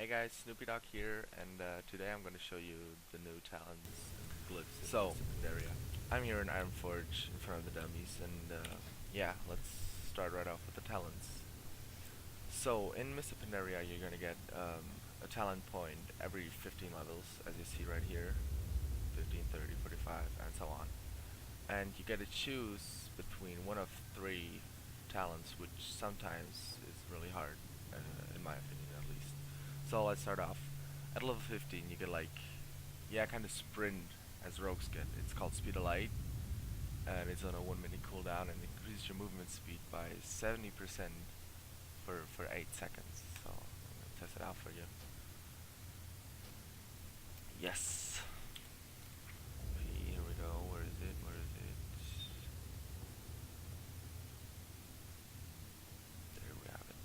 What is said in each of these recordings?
Hey guys, Snoopy Dog here, and today I'm going to show you the new talents and glyphs in So, Mists of Pandaria. I'm here in Ironforge in front of the dummies, and yeah, let's start right off with the talents. So, in Mists of Pandaria, you're going to get a talent point every 15 levels, as you see right here, 15, 30, 45, and so on. And you get to choose between one of three talents, which sometimes is really hard, in my opinion at least. So let's start off. At level 15, you get like, yeah, kind of sprint as rogues get. It's called Speed of Light, and it's on a 1 minute cooldown, and increases your movement speed by 70% for 8 seconds. So I'm gonna test it out for you. Yes. Here we go. Where is it? Where is it? There we have it.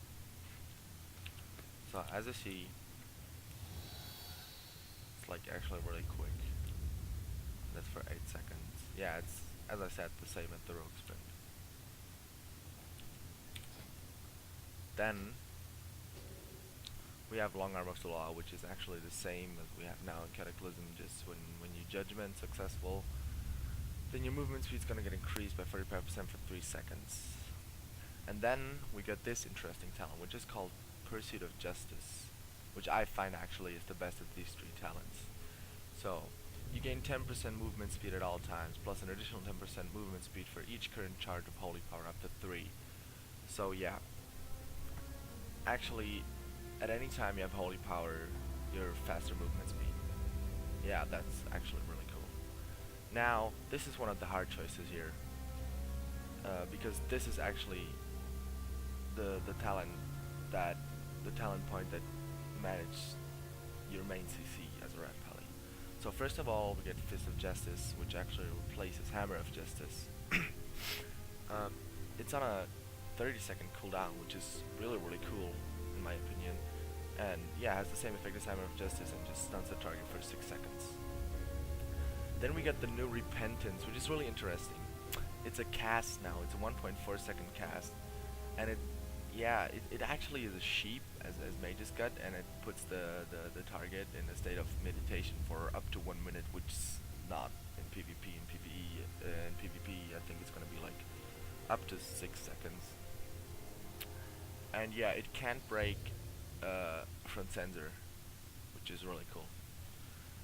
So as you see, it's like actually really quick. That's for 8 seconds. Yeah, it's as I said, the same as the rogue sprint. Then we have Long Arm of the Law, which is actually the same as we have now in Cataclysm. Just when you judgment successful, then your movement speed is gonna get increased by 45% for 3 seconds. And then we get this interesting talent, which is called Pursuit of Justice, which I find actually is the best of these three talents. So you gain 10% movement speed at all times, plus an additional 10% movement speed for each current charge of Holy Power up to 3. So yeah, actually, at any time you have Holy Power, your faster movement speed. Yeah, that's actually really cool. Now, this is one of the hard choices here, because this is actually the talent that the talent point that manages your main CC as a red pally. So first of all, we get Fist of Justice, which actually replaces Hammer of Justice. um, it's on a 30-second cooldown, which is really cool in my opinion. And yeah, has the same effect as Hammer of Justice and just stuns the target for 6 seconds. Then we get the new Repentance, which is really interesting. It's a cast now. It's a 1.4-second cast, and it actually is a sheep as Mage's Gut, and it puts the target in a state of meditation for up to 1 minute, which is not in PvP. In PvE, in PvP, I think it's gonna be like up to 6 seconds. And yeah, it can't break front sensor, which is really cool.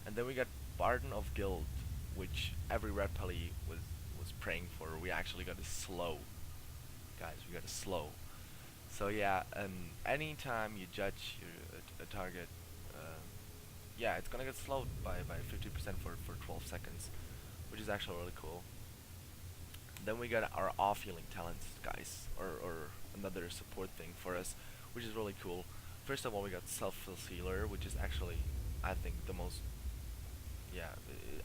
And then we got Barden of Guild, which every red pally was praying for. We actually got a slow, guys. We got a slow. So yeah, anytime you judge a target, yeah, it's gonna get slowed by 50% for 12 seconds, which is actually really cool. Then we got our off healing talents, guys, or another support thing for us, which is really cool. First of all, we got self-heal healer, which is actually, I think, the most, yeah,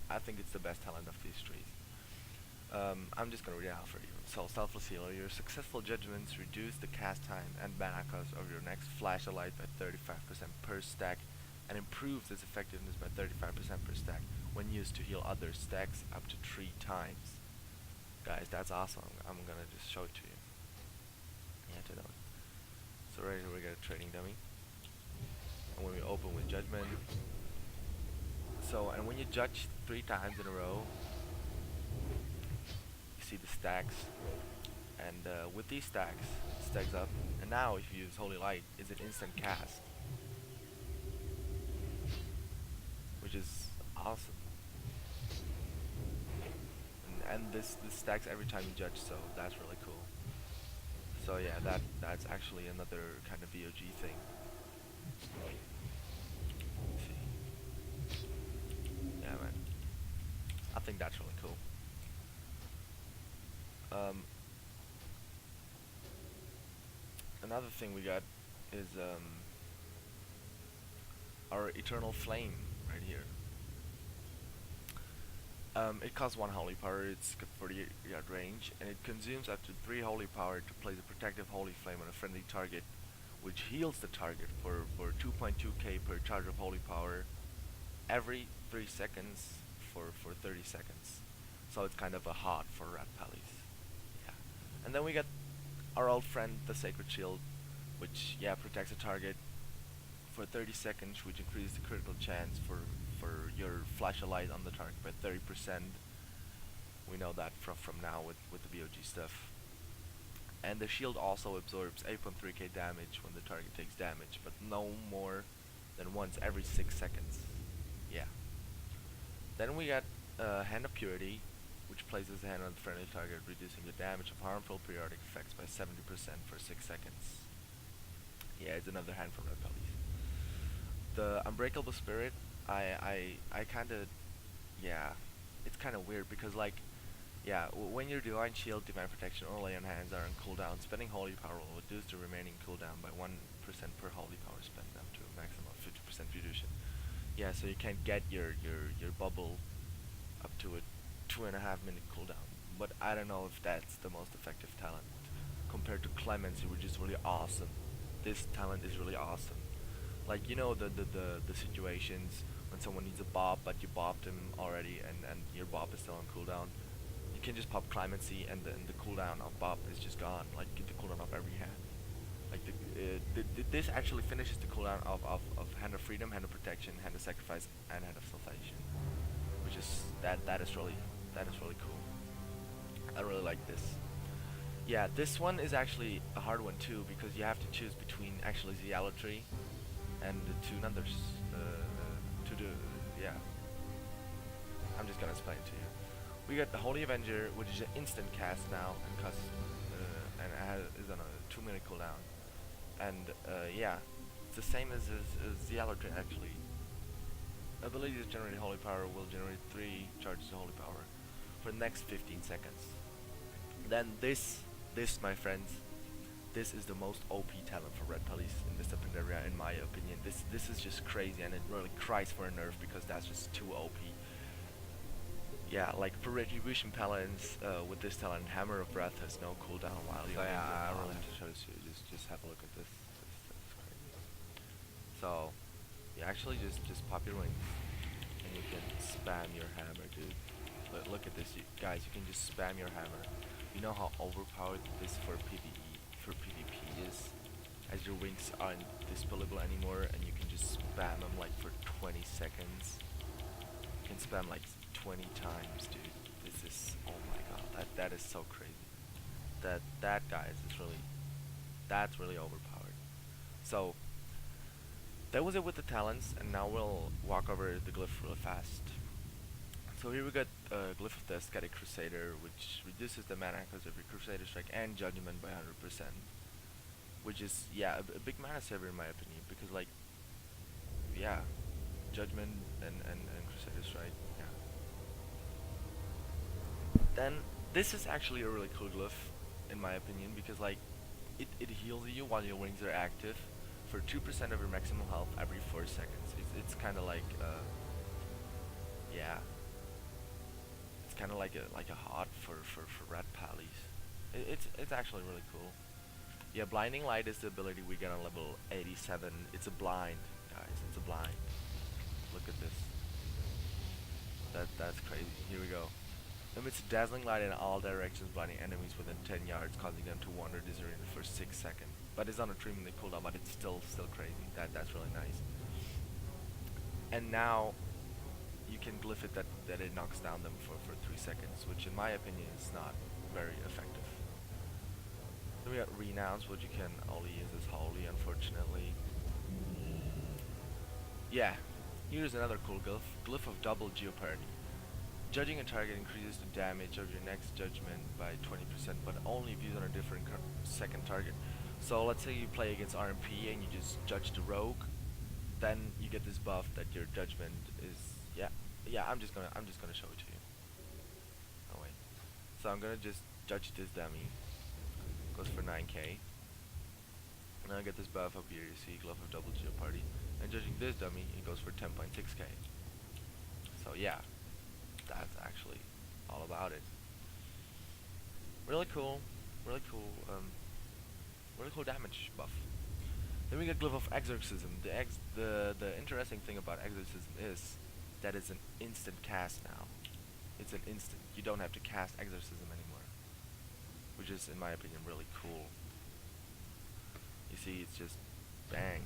I think it's the best talent of these three. I'm just gonna read it out for you. So, self-heal healer, your successful judgments reduce the cast time and mana cost of your next flash of light by 35% per stack, and improves its effectiveness by 35% per stack when used to heal other stacks up to 3 times. Guys, that's awesome. I'm gonna just show it to you. You have to know it. So right here we got a trading dummy. And when we open with judgment. So, and when you judge 3 times in a row, you see the stacks. And with these stacks, it stacks up. And now if you use Holy Light, it's an instant cast. Which is awesome. And this stacks every time you judge, so that's really cool. So yeah, that's actually another kind of VOG thing. Let's see. Yeah, man. I think that's really cool. Um, Another thing we got is our Eternal Flame right here. It costs 1 holy power, it's got 40-yard range, and it consumes up to 3 holy power to place a protective holy flame on a friendly target, which heals the target for 2.2k per charge of holy power every 3 seconds for 30 seconds. So it's kind of a hot for rat pallies. Yeah. And then we got our old friend, the Sacred Shield, which, yeah, protects a target for 30 seconds, which increases the critical chance for your flash a light on the target by 30%. We know that from now with the BOG stuff. And the shield also absorbs 8.3k damage when the target takes damage, but no more than once every 6 seconds. Yeah. Then we got Hand of Purity, which places the hand on the friendly target, reducing the damage of harmful periodic effects by 70% for 6 seconds. Yeah, it's another hand from Red Pellies. The Unbreakable Spirit, I kinda, yeah, it's kinda weird because like, yeah, when your Divine Shield, Divine Protection, or Lay on Hands are on cooldown, spending Holy Power will reduce the remaining cooldown by 1% per Holy Power spent up to a maximum of 50% reduction. Yeah, so you can get your bubble up to a 2.5 minute cooldown. But I don't know if that's the most effective talent. Compared to Clemency, which is really awesome. This talent is really awesome. Like, you know the situations when someone needs a bob but you bobbed him already and your bob is still on cooldown. You can just pop Clemency and the cooldown of bob is just gone. Like, get the cooldown of every hand. Like this actually finishes the cooldown of Hand of Freedom, Hand of Protection, Hand of Sacrifice, and Hand of Salvation. Which is that is really cool. I really like this. Yeah, this one is actually a hard one too because you have to choose between actually Zealotry and the two numbers. To do, yeah. I'm just gonna explain to you. We got the Holy Avenger, which is an instant cast now and costs is on a 2 minute cooldown. And yeah, it's the same as Zealotry actually. Abilities generating holy power will generate 3 charges of holy power for the next 15 seconds. Then this, my friends, this is the most OP talent for Red Pellies in Mists of Pandaria, in my opinion. This is just crazy, and it really cries for a nerf because that's just too OP. Yeah, like for Retribution Paladins, with this talent, Hammer of Breath has no cooldown while you're in I the really combat. have to show this to you. Just have a look at this. That's crazy. So, you actually just pop your wings, and you can spam your hammer, dude. Look at this, guys. You can just spam your hammer. You know how overpowered this for PvP is, as your wings aren't dispellable anymore, and you can just spam them like for 20 seconds. You can spam like 20 times, dude. This is, oh my god, that is so crazy. That guys is really, that's really overpowered. So that was it with the talents, and now we'll walk over the glyph real fast. So here we got Glyph of the Ascetic Crusader, which reduces the mana cost of your Crusader Strike and Judgment by 100%. Which is, yeah, a big mana saver in my opinion, because like, yeah, Judgment and Crusader Strike, yeah. Then, this is actually a really cool glyph, in my opinion, because like, it heals you while your wings are active for 2% of your maximum health every 4 seconds. It's kind of like, yeah, it's kind of like a hot for Red Pallies. It's actually really cool. Yeah, Blinding Light is the ability we get on level 87. It's a blind, guys. It's a blind. Look at this. That's crazy. Here we go. Emits a dazzling light in all directions, blinding enemies within 10 yards, causing them to wander disoriented for 6 seconds. But it's on a 3 minute cooldown, but it's still crazy. That's really nice. And now you can glyph it that it knocks down them for 3 seconds, which in my opinion is not very effective. Then we got Renounce, which you can only use as holy, unfortunately. Yeah, here's another cool glyph. Glyph of Double Jeopardy. Judging a target increases the damage of your next judgment by 20%, but only if used on a different second target. So let's say you play against RMP and you just judge the rogue, then you get this buff that your judgment is, yeah. I'm just gonna show it to you. Oh wait. So I'm gonna just judge this dummy. Goes for 9k. And I get this buff up here. You see, Glyph of Double Jeopardy. And judging this dummy, it goes for 10.6k. So yeah, that's actually all about it. Really cool, really cool, really cool damage buff. Then we get Glyph of Exorcism. The interesting thing about Exorcism is that it's an instant cast now. It's an instant. You don't have to cast Exorcism anymore, which is, in my opinion, really cool. You see, it's just bang,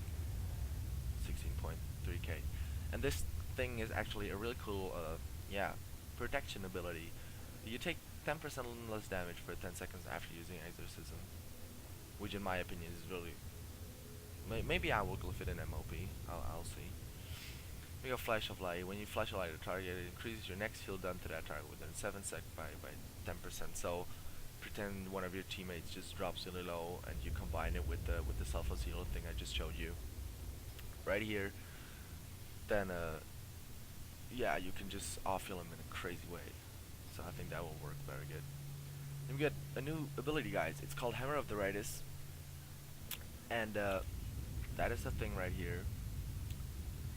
decay. And this thing is actually a really cool, yeah, protection ability. You take 10% less damage for 10 seconds after using Exorcism, which in my opinion is really... maybe I will glyph it in MOP, I'll see. We got Flash of Light. When you flash a light at a target, it increases your next heal done to that target within 7 seconds by 10%. So pretend one of your teammates just drops really low, and you combine it with the selfless heal thing I just showed you right here. Then yeah, you can just off heal him in a crazy way. So I think that will work very good. And we get a new ability, guys. It's called Hammer of the Rightus, and that is the thing right here.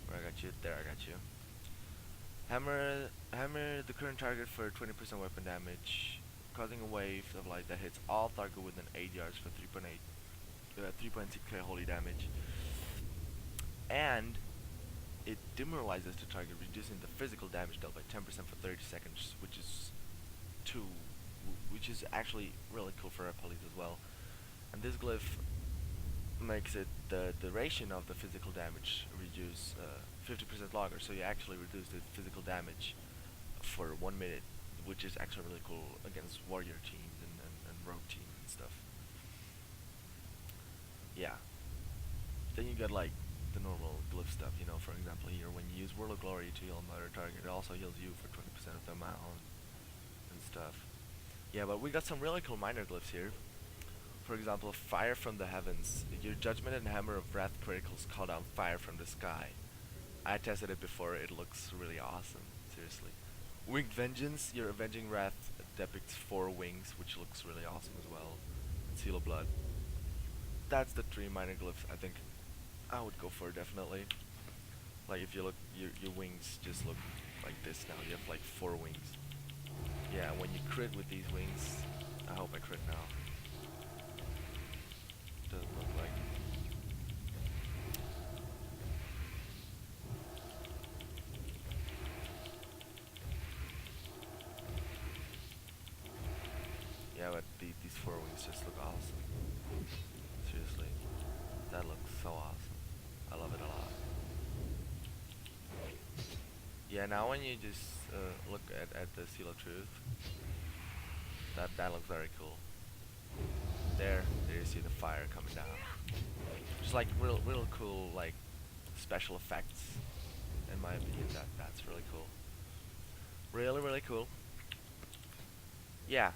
Where I got you? There, I got you. Hammer the current target for 20% weapon damage, causing a wave of light that hits all target within 8 yards for 3.6k holy damage. And it demoralizes the target, reducing the physical damage dealt by 10% for 30 seconds, which is actually really cool for our police as well. And this glyph makes it the duration of the physical damage reduce 50% longer, so you actually reduce the physical damage for 1 minute, which is actually really cool against warrior teams and rogue teams and stuff. Yeah. Then you get like the normal glyph stuff, you know, for example here, when you use Whirl of Glory to heal another target, it also heals you for 20% of the amount and stuff. Yeah, but we got some really cool minor glyphs here. For example, Fire from the Heavens. Your Judgment and Hammer of Wrath criticals call down fire from the sky. I tested it before, it looks really awesome, seriously. Winged Vengeance, your Avenging Wrath depicts 4 wings, which looks really awesome as well. And Seal of Blood. That's the 3 minor glyphs I think I would go for, definitely. Like if you look, your wings just look like this now. You have like 4 wings. Yeah, when you crit with these wings, I hope I crit now. Doesn't look like. Yeah, but these 4 wings just look awesome. Seriously, that looks so awesome. I love it a lot. Yeah, now when you just look at the Seal of Truth, that looks very cool. There you see the fire coming down. Just like real cool, like special effects. In my opinion, that's really cool. Really cool. Yeah,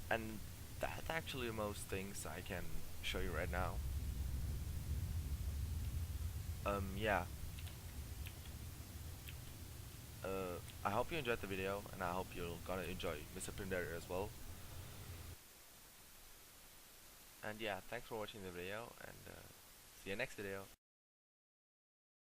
and that's actually most things I can show you right now. Yeah. I hope you enjoyed the video, and I hope you're gonna enjoy Mists of Pandaria as well. And yeah, thanks for watching the video, and see you next video.